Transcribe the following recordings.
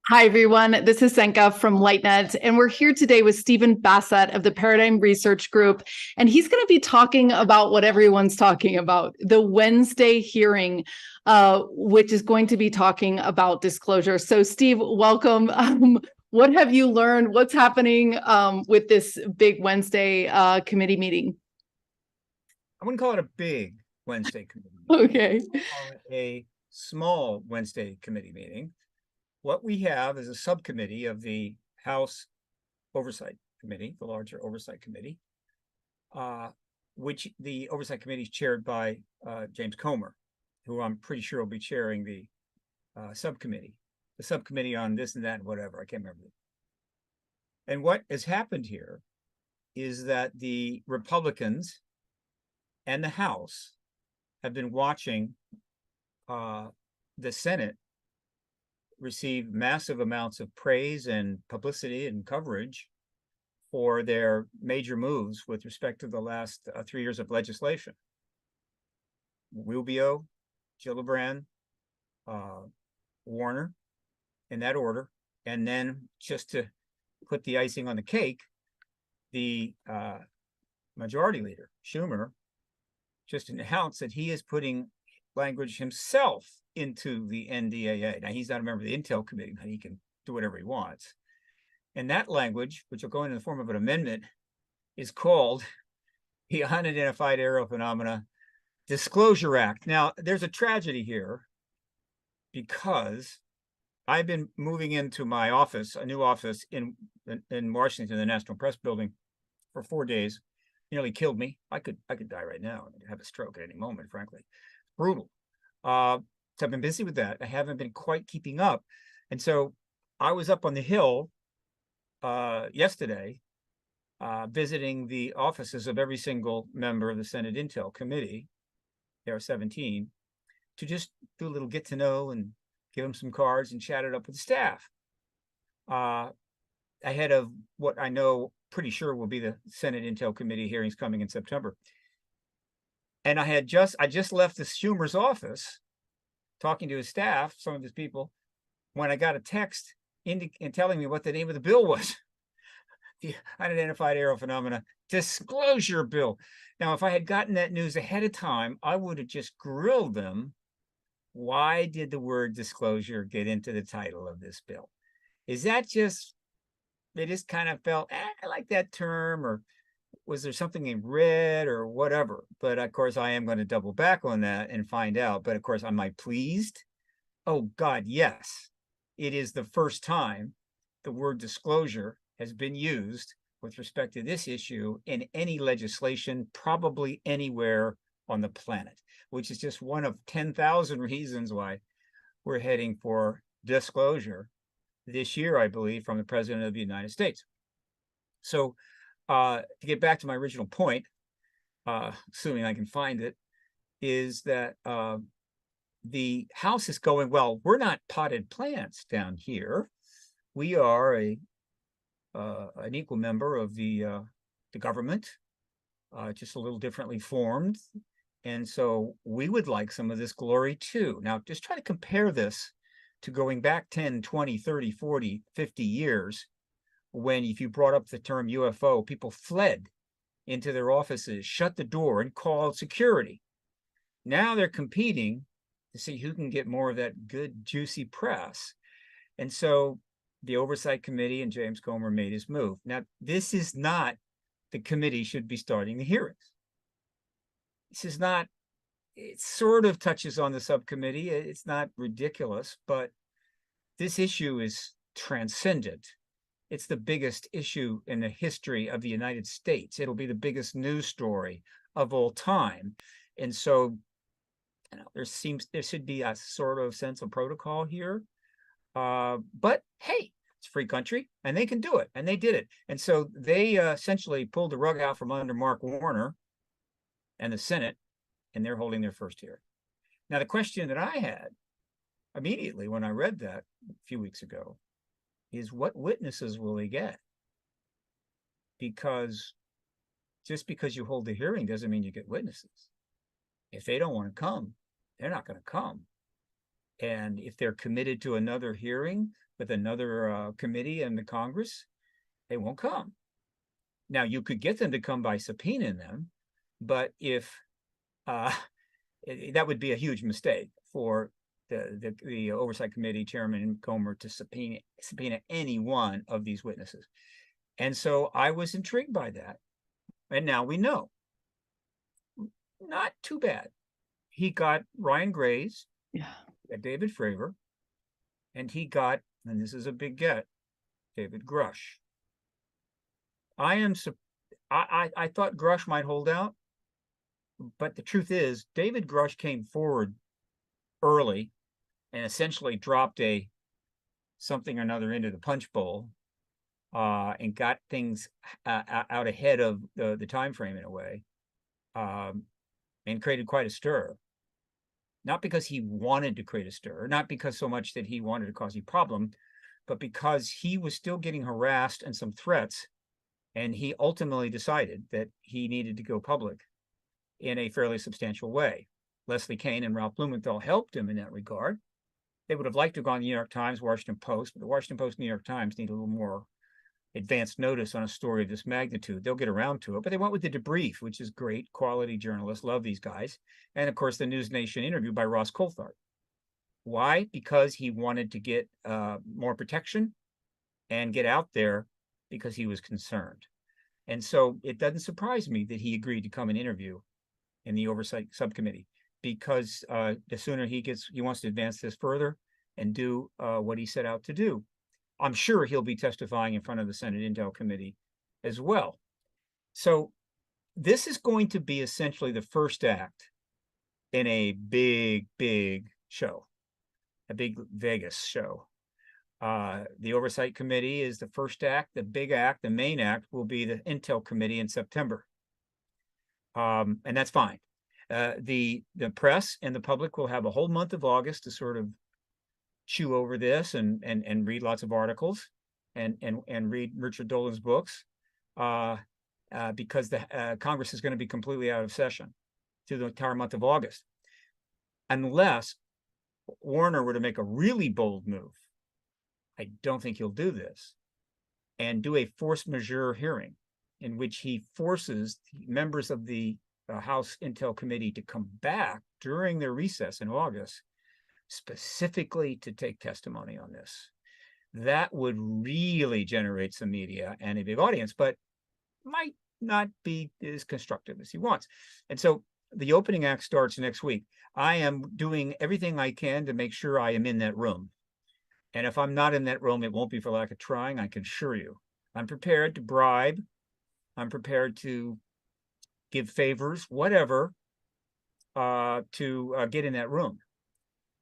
Hi, everyone. This is Senka from LightNet, and we're here today with Steven Bassett of the Paradigm Research Group, and he's going to be talking about what everyone's talking about, the Wednesday hearing, which is going to be talking about disclosure. So, Steve, welcome. What have you learned? What's happening with this big Wednesday committee meeting? I wouldn't call it a big Wednesday committee meeting. Okay. I'd call it a small Wednesday committee meeting. What we have is a subcommittee of the House Oversight Committee, the larger Oversight Committee, which the Oversight Committee is chaired by James Comer, who I'm pretty sure will be chairing the subcommittee on this and that and whatever. I can't remember. And what has happened here is that the Republicans and the House have been watching the Senate receive massive amounts of praise and publicity and coverage for their major moves with respect to the last 3 years of legislation. Rubio, Gillibrand, Warner, in that order. And then just to put the icing on the cake, the majority leader, Schumer, just announced that he is putting language himself into the NDAA. Now, he's not a member of the Intel Committee, but he can do whatever he wants. And that language, which will go in the form of an amendment, is called the Unidentified Aerial Phenomena Disclosure Act. Now, there's a tragedy here because I've been moving into my office, a new office in Washington, the National Press Building, for 4 days. Nearly killed me. I could die right now. I could have a stroke at any moment, frankly. Brutal. So I've been busy with that. I haven't been quite keeping up. And so I was up on the Hill yesterday, visiting the offices of every single member of the Senate Intel Committee, there are 17, to just do a little get to know and give them some cards and chat it up with the staff. Ahead of what I know pretty sure will be the Senate Intel Committee hearings coming in September. And I just left the Schumer's office talking to his staff, some of his people, when I got a text telling me what the name of the bill was. The Unidentified Aerial Phenomena Disclosure Bill. Now, if I had gotten that news ahead of time, I would have just grilled them. Why did the word disclosure get into the title of this bill? Is that just, they just kind of felt, I like that term, or was there something in red or whatever? But of course, I am going to double back on that and find out. But of course, am I pleased? Oh, God, yes. It is the first time the word disclosure has been used with respect to this issue in any legislation, probably anywhere on the planet, which is just one of 10,000 reasons why we're heading for disclosure this year, I believe, from the President of the United States. So to get back to my original point, assuming I can find it, is that the House is going, well, we're not potted plants down here. We are an equal member of the government, just a little differently formed. And so we would like some of this glory too. Now, just try to compare this to going back 10, 20, 30, 40, 50 years, when if you brought up the term UFO, people fled into their offices, shut the door, and called security. Now they're competing to see who can get more of that good, juicy press. And so the Oversight Committee and James Comer made his move. Now, this is not the committee should be starting the hearings. This is not, it sort of touches on the subcommittee. It's not ridiculous, but this issue is transcendent. It's the biggest issue in the history of the United States. It'll be the biggest news story of all time. And so, you know, there should be a sort of sense of protocol here. But hey, it's a free country and they can do it. And they did it. And so they essentially pulled the rug out from under Mark Warner and the Senate, and they're holding their first hearing. Now, the question that I had immediately when I read that a few weeks ago is, what witnesses will they get? Because just because you hold the hearing doesn't mean you get witnesses. If they don't want to come, they're not going to come. And if they're committed to another hearing, with another committee in the Congress, they won't come. Now, you could get them to come by subpoenaing them, but if that would be a huge mistake for the Oversight Committee Chairman Comer to subpoena any one of these witnesses. And so I was intrigued by that. And now we know. Not too bad. He got Ryan Graves, David Fravor, and he got, and this is a big get, David Grusch. I thought Grusch might hold out, but the truth is David Grusch came forward early and essentially dropped something or another into the punch bowl, and got things out ahead of the time frame in a way, and created quite a stir. Not because he wanted to create a stir, not because so much that he wanted to cause a problem, but because he was still getting harassed and some threats, and he ultimately decided that he needed to go public in a fairly substantial way. Leslie Kean and Ralph Blumenthal helped him in that regard. They would have liked to have gone to the New York Times, Washington Post, but the Washington Post and New York Times need a little more advanced notice on a story of this magnitude. They'll get around to it, but they went with the Debrief, which is great quality journalists, love these guys. And of course, the News Nation interview by Ross Coulthart. Why? Because he wanted to get more protection and get out there because he was concerned. And so it doesn't surprise me that he agreed to come and interview in the Oversight Subcommittee, because the sooner he wants to advance this further and do what he set out to do. I'm sure he'll be testifying in front of the Senate Intel Committee as well. So this is going to be essentially the first act in a big, big show, a big Vegas show. The Oversight Committee is the first act. The big act, the main act, will be the Intel Committee in September. And that's fine. The press and the public will have a whole month of August to sort of chew over this and read lots of articles and read Richard Dolan's books, because the Congress is going to be completely out of session through the entire month of August, unless Warner were to make a really bold move. I don't think he'll do this, and do a force majeure hearing in which he forces members of the House Intel Committee to come back during their recess in August, specifically to take testimony on this. That would really generate some media and a big audience, but might not be as constructive as he wants. And so the opening act starts next week. I am doing everything I can to make sure I am in that room. And if I'm not in that room, it won't be for lack of trying, I can assure you. I'm prepared to bribe. I'm prepared to give favors, whatever, to get in that room.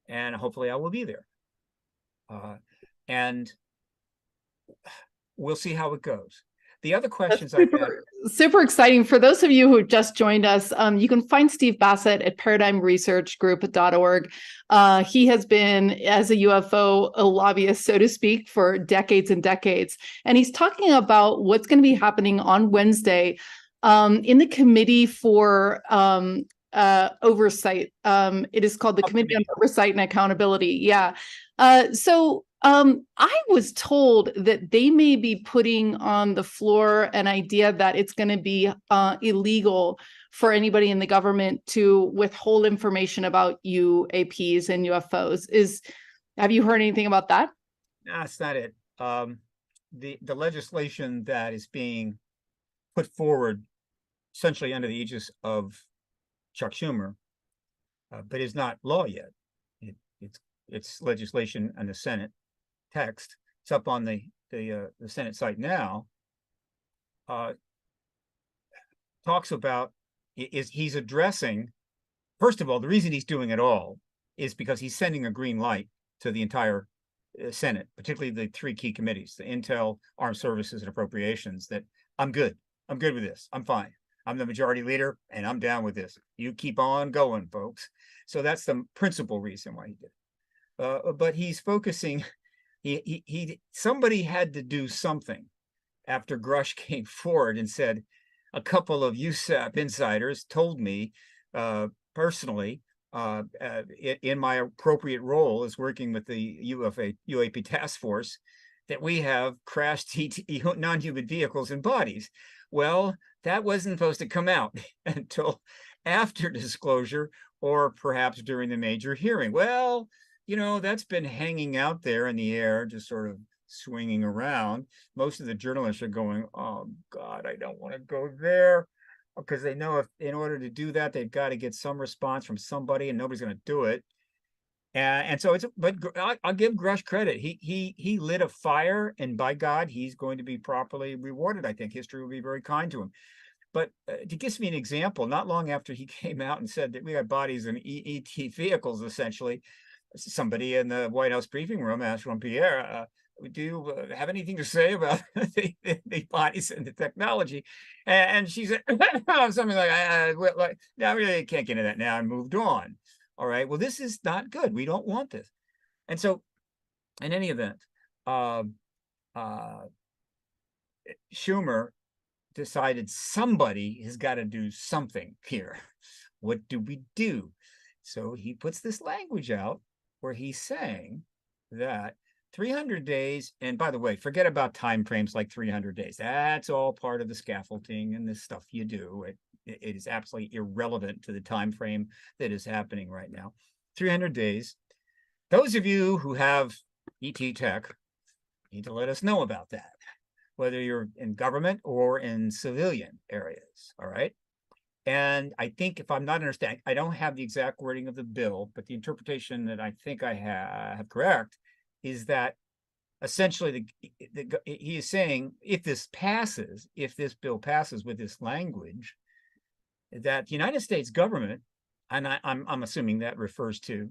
And hopefully I will be there. And we'll see how it goes. The other questions I've had. Super exciting. For those of you who just joined us, you can find Steve Bassett at paradigmresearchgroup.org. He has been, as a UFO lobbyist, so to speak, for decades and decades. And he's talking about what's going to be happening on Wednesday in the Committee for Oversight. It is called the Committee on Oversight and Accountability. Yeah. I was told that they may be putting on the floor an idea that it's going to be illegal for anybody in the government to withhold information about UAPs and UFOs. Have you heard anything about that? No, that's not it. The legislation that is being put forward, essentially under the aegis of Chuck Schumer, but is not law yet. It's legislation in the Senate text. It's up on the Senate site now. Talks about he's addressing. First of all, the reason he's doing it all is because he's sending a green light to the entire Senate, particularly the three key committees: the Intel, Armed Services, and Appropriations. That I'm good with this. I'm fine. I'm the majority leader, and I'm down with this. You keep on going, folks. So that's the principal reason why he did it. But he's focusing. Somebody had to do something after Grusch came forward and said, a couple of USAP insiders told me personally in my appropriate role as working with the UAP task force, that we have crashed non-human vehicles and bodies. Well, that wasn't supposed to come out until after disclosure, or perhaps during the major hearing. Well, that's been hanging out there in the air, just sort of swinging around. Most of the journalists are going, oh God, I don't want to go there, because they know if in order to do that, they've got to get some response from somebody, and nobody's going to do it. And so but I'll give Grusch credit. He lit a fire, and by God, he's going to be properly rewarded. I think history will be very kind to him. But to give me an example, not long after he came out and said that we had bodies in ET vehicles, essentially, somebody in the White House briefing room asked Jean-Pierre, do you have anything to say about the bodies and the technology? And she said something like, no, I really can't get into that now, and moved on. All right, well, this is not good. We don't want this. And so, in any event, Schumer decided somebody has got to do something here. What do we do? So he puts this language out where he's saying that 300 days, and by the way, forget about time frames like 300 days. That's all part of the scaffolding and this stuff you do. It is absolutely irrelevant to the time frame that is happening right now. 300 days. Those of you who have ET tech need to let us know about that, whether you're in government or in civilian areas, all right? And I think, if I'm not understanding, I don't have the exact wording of the bill, but the interpretation that I think I have correct is that essentially he is saying, if this bill passes with this language, that the United States government, and I'm assuming that refers to,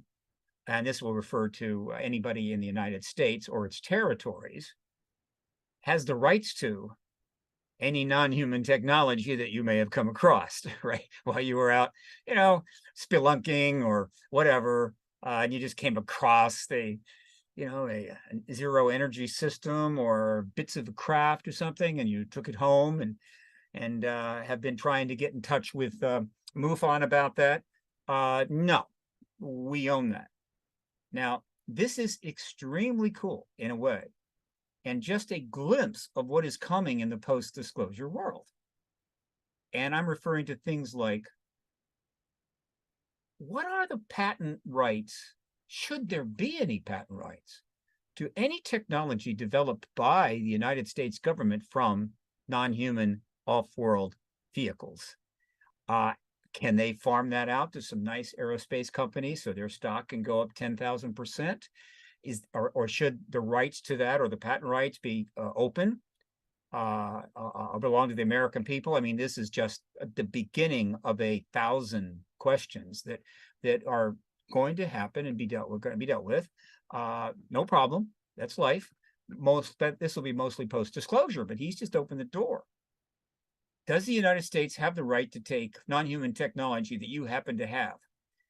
and this will refer to anybody in the United States or its territories, has the rights to any non-human technology that you may have come across, right? While you were out, spelunking or whatever, and you just came across a zero energy system or bits of a craft or something, and you took it home and have been trying to get in touch with MUFON about that. No, we own that. Now, this is extremely cool in a way, and just a glimpse of what is coming in the post-disclosure world. And I'm referring to things like, what are the patent rights, should there be any patent rights, to any technology developed by the United States government from non-human off-world vehicles? Can they farm that out to some nice aerospace companies so their stock can go up 10,000%? Or should the rights to that, or the patent rights, be open, belong to the American people? I mean, this is just the beginning of 1,000 questions that are going to happen and going to be dealt with. No problem. That's life. This will be mostly post-disclosure, but he's just opened the door. Does the United States have the right to take non-human technology that you happen to have?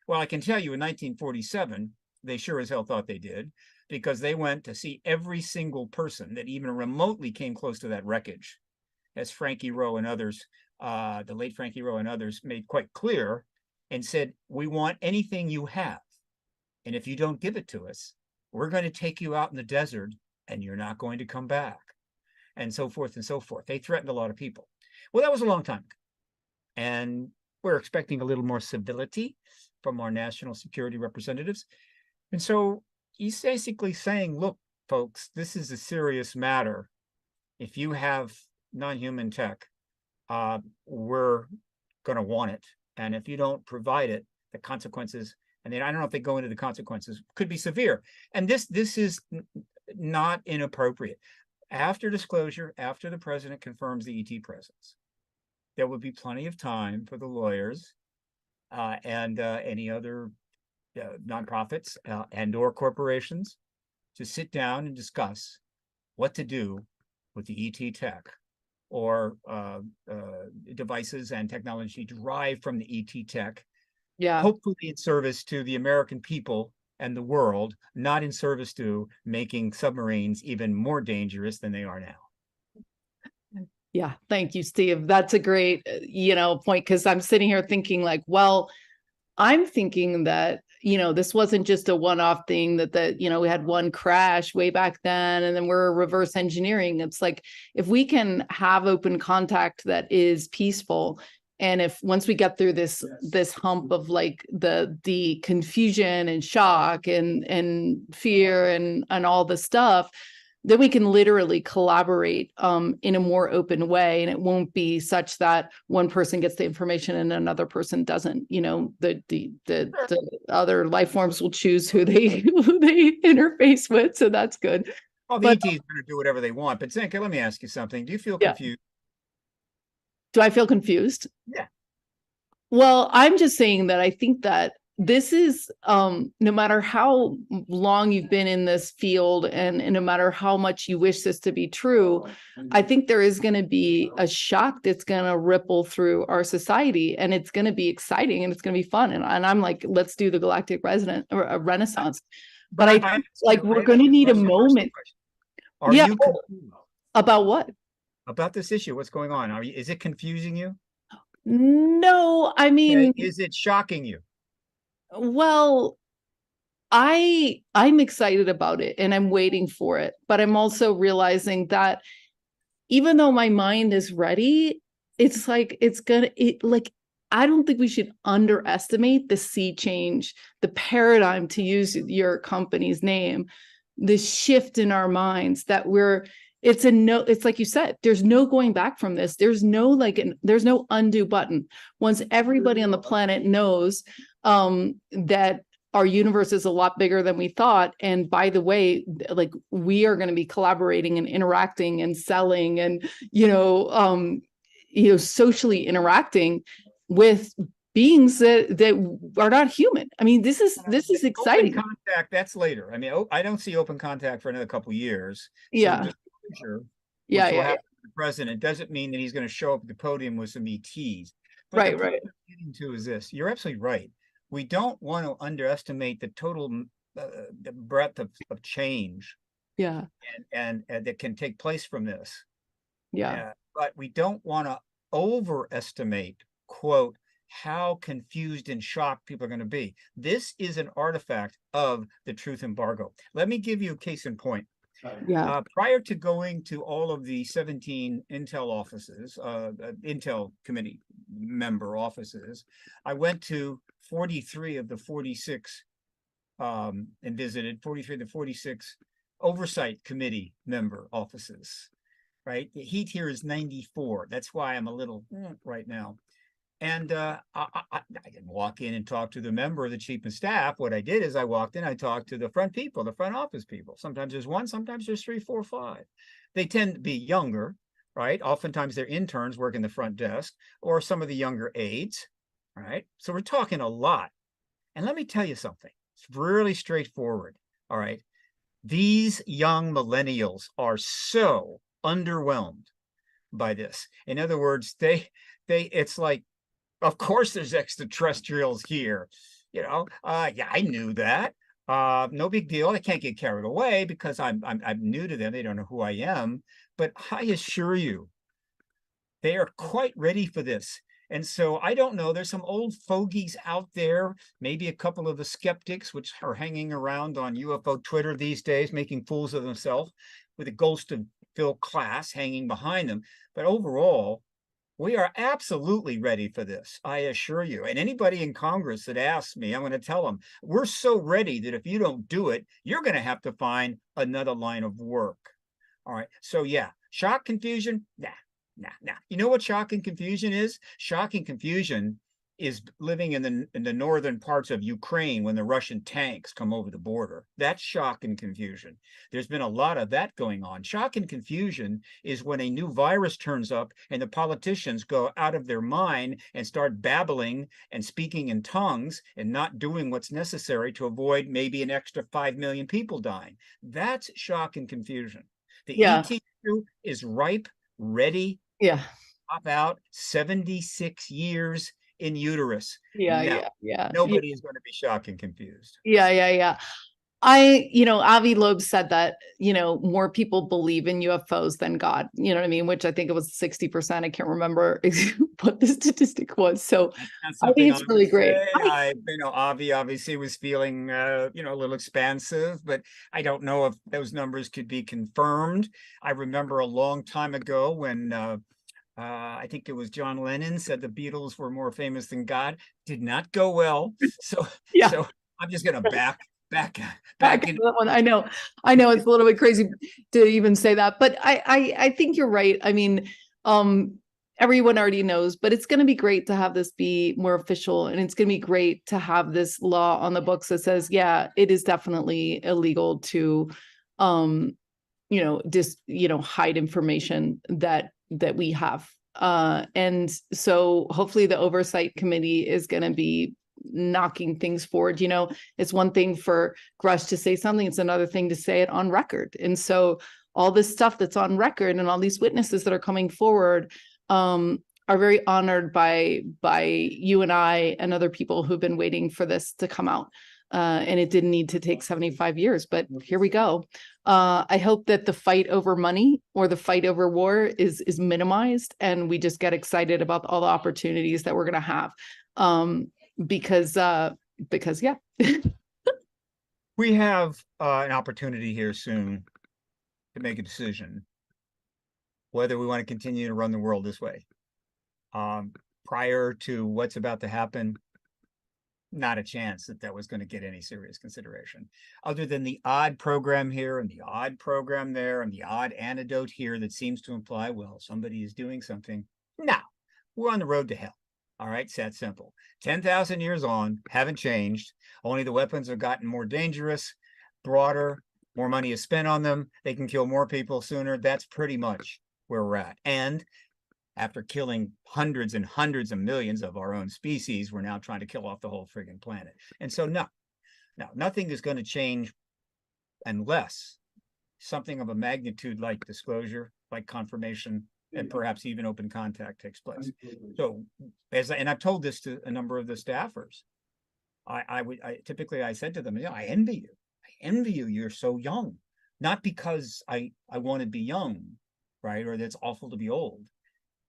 Well, I can tell you in 1947, they sure as hell thought they did, because they went to see every single person that even remotely came close to that wreckage, as Frankie Rowe and others, the late Frankie Rowe and others, made quite clear, and said, we want anything you have. And if you don't give it to us, we're going to take you out in the desert and you're not going to come back, and so forth and so forth. They threatened a lot of people. Well, that was a long time ago. And we're expecting a little more civility from our national security representatives. And so he's basically saying, look, folks, this is a serious matter. If you have non-human tech, we're going to want it. And if you don't provide it, the consequences, and then I don't know if they go into the consequences, could be severe. And this is not inappropriate. After disclosure, after the president confirms the ET presence, there would be plenty of time for the lawyers and any other nonprofits and or corporations to sit down and discuss what to do with the ET tech, or devices and technology derived from the ET tech. Yeah. Hopefully in service to the American people and the world, not in service to making submarines even more dangerous than they are now. Yeah, thank you, Steve. That's a great, point, because I'm sitting here thinking like, well, I'm thinking that, this wasn't just a one-off thing that we had one crash way back then, and then we're reverse engineering. It's like, if we can have open contact that is peaceful, and if once we get through this hump of like the confusion and shock and fear and all the stuff, then we can literally collaborate in a more open way, and it won't be such that one person gets the information and another person doesn't. The other life forms will choose who they interface with, so that's good. Well, the ET is going to do whatever they want. But Zenka, let me ask you something. Do you feel confused? Do I feel confused? Yeah. Well, I'm just saying that I think that this is, no matter how long you've been in this field and no matter how much you wish this to be true, I think there is going to be a shock that's going to ripple through our society, and it's going to be exciting and it's going to be fun. And I'm like, let's do the galactic renaissance. But I like, we're going to need a moment. Are you confused? About what? About this issue? What's going on? Is it confusing you? No, I mean, is it shocking you? Well, I'm excited about it and I'm waiting for it, but I'm also realizing that even though my mind is ready, it's like I don't think we should underestimate the sea change, the paradigm, to use your company's name, the shift in our minds that it's like you said, there's no going back from this. There's no there's no undo button. Once everybody on the planet knows that our universe is a lot bigger than we thought, and by the way, like, we are going to be collaborating and interacting and selling and socially interacting with beings that are not human. I mean, this is exciting. Open contact, that's later. I mean, I don't see open contact for another couple of years. Yeah. So The president doesn't mean that he's going to show up at the podium with some ETs. But right. The point I'm getting to is this: you're absolutely right. We don't want to underestimate the total the breadth of change. Yeah. And that can take place from this. Yeah. But we don't want to overestimate, quote, how confused and shocked people are going to be. This is an artifact of the truth embargo. Let me give you a case in point. Yeah. Prior to going to all of the 17 Intel offices, Intel committee member offices, I went to 43 of the 46 and visited 43 of the 46 Oversight committee member offices, right? The heat here is 94. That's why I'm a little right now. And I didn't walk in and talk to the member of the chief of staff. What I did is I walked in, I talked to the front people, the front office people. Sometimes there's one, sometimes there's 3, 4, 5. They tend to be younger, right? Oftentimes they're interns working the front desk, or some of the younger aides, right? So we're talking a lot. And let me tell you something. It's really straightforward, all right? These young millennials are so underwhelmed by this. In other words, it's like, of course there's extraterrestrials here. Yeah, I knew that. No big deal. I can't get carried away because I'm new to them. They don't know who I am. But I assure you, they are quite ready for this. And so I don't know, there's some old fogies out there, maybe a couple of the skeptics, which are hanging around on UFO Twitter these days, making fools of themselves with a ghost of Phil Klass hanging behind them. But overall, we are absolutely ready for this, I assure you. And anybody in Congress that asks me, I'm going to tell them, we're so ready that if you don't do it, you're going to have to find another line of work. All right. So yeah, shock, confusion, nah. You know what shock and confusion is? Shock and confusion is living in the northern parts of Ukraine when the Russian tanks come over the border. That's shock and confusion. There's been a lot of that going on. Shock and confusion is when a new virus turns up and the politicians go out of their mind and start babbling and speaking in tongues and not doing what's necessary to avoid maybe an extra 5 million people dying. That's shock and confusion. The ET is ripe, ready, pop out, 76 years in uterus. Yeah. Nobody is going to be shocked and confused. Yeah. Avi Loeb said that, more people believe in UFOs than God, you know what I mean? Which I think it was 60%. I can't remember what the statistic was. So That's I something think it's really great. Avi obviously was feeling, a little expansive, but I don't know if those numbers could be confirmed. I remember a long time ago when I think it was John Lennon said the Beatles were more famous than God. Did not go well. So, Yeah. so I'm just going to back Back in. that one. I know it's a little bit crazy to even say that, but I think you're right. I mean, everyone already knows, but it's going to be great to have this be more official, and it's going to be great to have this law on the books that says, yeah, it is definitely illegal to, hide information that we have. And so hopefully the oversight committee is going to be knocking things forward. It's one thing for Grusch to say something, it's another thing to say it on record. And so all this stuff that's on record and all these witnesses that are coming forward are very honored by you and I and other people who've been waiting for this to come out. And it didn't need to take 75 years, but here we go. I hope that the fight over money or the fight over war is minimized, and we just get excited about all the opportunities that we're going to have. Because yeah. We have an opportunity here soon to make a decision whether we want to continue to run the world this way. Prior to what's about to happen, not a chance that was going to get any serious consideration, other than the odd program here and the odd program there and the odd anecdote here that seems to imply, well, somebody is doing something. Now, we're on the road to hell. All right, it's that simple. 10,000 years on, haven't changed. Only the weapons have gotten more dangerous, broader, more money is spent on them. They can kill more people sooner. That's pretty much where we're at. And after killing hundreds and hundreds of millions of our own species, we're now trying to kill off the whole friggin' planet. And so nothing is going to change unless something of a magnitude like disclosure, like confirmation, and perhaps even open contact takes place. So, and I've told this to a number of the staffers, I typically said to them, I envy you. I envy you. You're so young, not because I want to be young, right? Or that's awful to be old,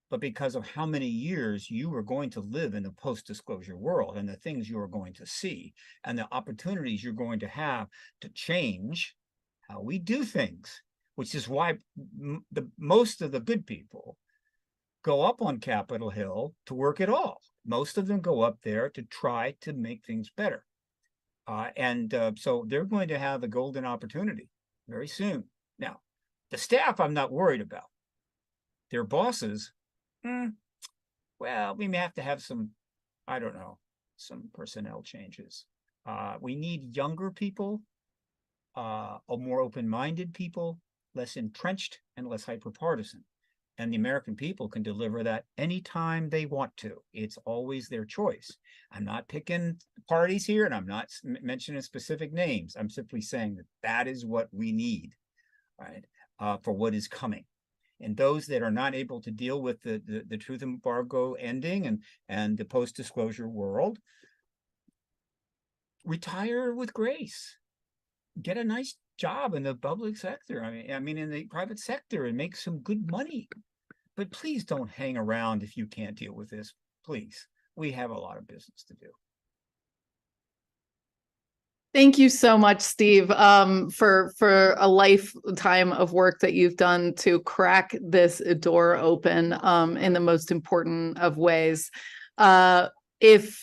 but because of how many years you are going to live in the post-disclosure world and the things you are going to see and the opportunities you're going to have to change how we do things, which is why most of the good people go up on Capitol Hill to work at all. Most of them go up there to try to make things better. So they're going to have a golden opportunity very soon. Now, the staff, I'm not worried about. Their bosses, well, we may have to have some, I don't know, some personnel changes. We need younger people, more open-minded people, less entrenched and less hyper-partisan. And the American people can deliver that anytime they want to. It's always their choice. I'm not picking parties here, and I'm not mentioning specific names. I'm simply saying that is what we need, right, for what is coming. And those that are not able to deal with the truth embargo ending and the post-disclosure world, retire with grace. Get a nice job in the public sector. I mean, in the private sector, and make some good money. But please don't hang around if you can't deal with this. Please, we have a lot of business to do. Thank you so much, Steve, for a lifetime of work that you've done to crack this door open in the most important of ways. If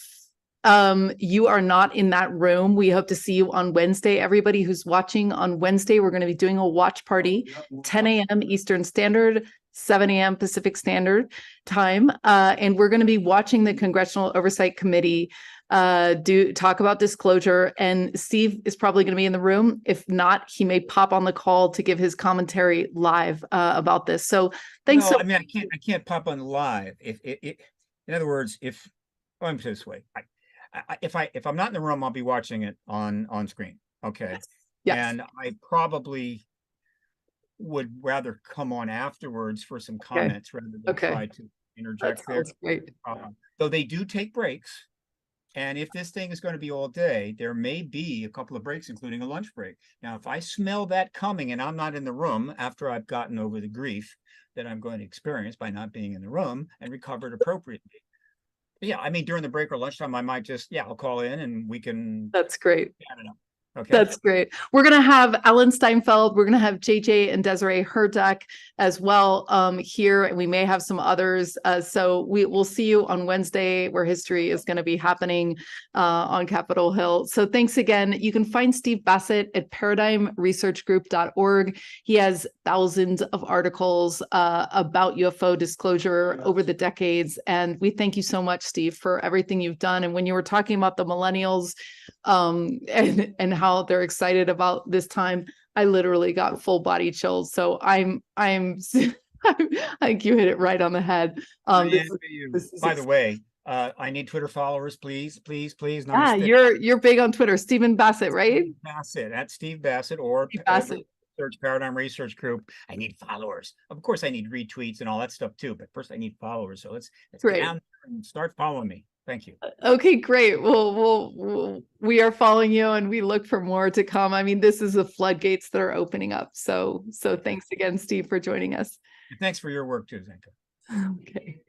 you are not in that room, we hope to see you on Wednesday. Everybody who's watching on Wednesday, we're going to be doing a watch party, 10 a.m. Eastern Standard, 7 a.m. Pacific Standard Time. And we're going to be watching the Congressional Oversight Committee talk about disclosure. And Steve is probably going to be in the room. If not, he may pop on the call to give his commentary live about this. So thanks. No, I mean, I can't pop on live. In other words, I'm this way. If I'm not in the room, I'll be watching it on screen. Okay. Yes. And I probably would rather come on afterwards for some comments rather than try to interject there. Great. Though they do take breaks. And if this thing is going to be all day, there may be a couple of breaks, including a lunch break. Now, if I smell that coming and I'm not in the room after I've gotten over the grief that I'm going to experience by not being in the room and recovered appropriately. Yeah, I mean, during the break or lunchtime, I might just, I'll call in and we can. That's great. I don't know. Okay. That's great. We're going to have Ellen Steinfeld. We're going to have JJ and Desiree Herdeck as well here, and we may have some others. So we'll see you on Wednesday, where history is going to be happening on Capitol Hill. So thanks again. You can find Steve Bassett at paradigmresearchgroup.org. He has thousands of articles about UFO disclosure over the decades. And we thank you so much, Steve, for everything you've done. And when you were talking about the millennials and how they're excited about this time, I literally got full body chills. So I think you hit it right on the head. By the way, I need Twitter followers, please. Yeah, you're big on Twitter. Steven Bassett, right? Steve Bassett, at Steve Bassett or Steve Bassett. Paradigm Research Group. I need followers. Of course, I need retweets and all that stuff too. But first, I need followers. So let's get down there and start following me. Thank you. Okay, great. We are following you, and we look for more to come. I mean, this is the floodgates that are opening up. So thanks again, Steve, for joining us. And thanks for your work too, Zenka. Okay.